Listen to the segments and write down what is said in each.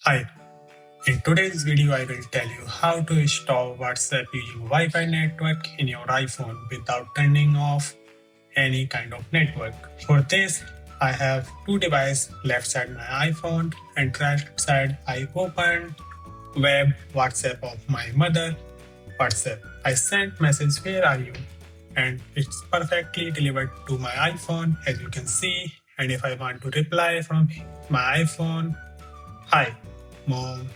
Hi, in today's video I will tell you how to stop WhatsApp using Wi-Fi network in your iPhone without turning off any kind of network. For this, I have two devices, left side my iPhone and right side I open web WhatsApp of my mother WhatsApp. I sent message where are you and it's perfectly delivered to my iPhone as you can see, and if I want to reply from my iPhone, hi mom,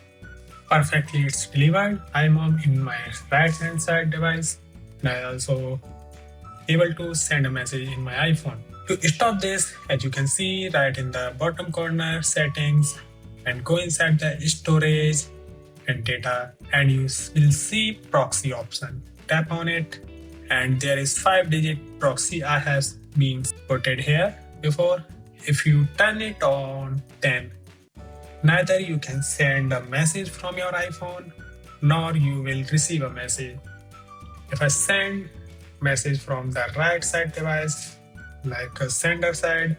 perfectly it's delivered. I'm in my right hand side device and I also able to send a message in my iPhone. To stop this, as you can see right in the bottom corner settings and go inside the storage and data and you will see proxy option. Tap on it and there is 5-digit proxy I have been putted here before. If you turn it on, then neither you can send a message from your iPhone nor you will receive a message. If I send message from the right side device like a sender side,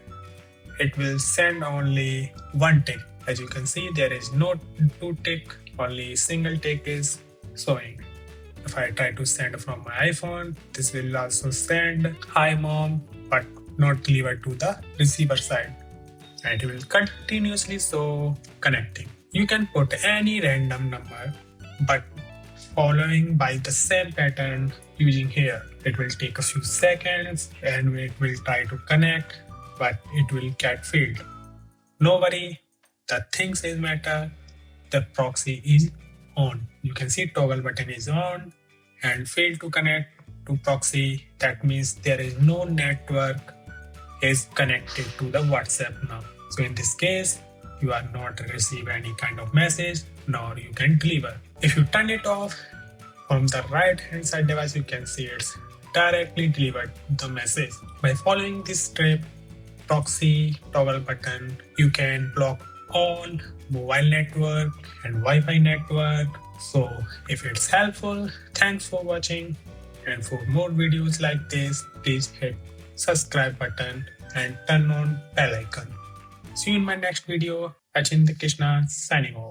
it will send only one tick. As you can see, there is no two tick, only single tick is showing. If I try to send from my iPhone, this will also send hi mom but not deliver to the receiver side, and it will continuously show connecting. You can put any random number but following by the same pattern using here. It will take a few seconds and it will try to connect but it will get failed. No worry, the things is matter, the proxy is on. You can see toggle button is on and failed to connect to proxy. That means there is no network is connected to the WhatsApp now. So in this case, you are not receive any kind of message nor you can deliver. If you turn it off from the right hand side device, you can see it's directly delivered the message. By following this step, proxy toggle button, you can block all mobile network and Wi-Fi network. So if it's helpful, thanks for watching, and for more videos like this, please hit subscribe button and turn on bell icon. See you in my next video. Achinda Krishna signing off.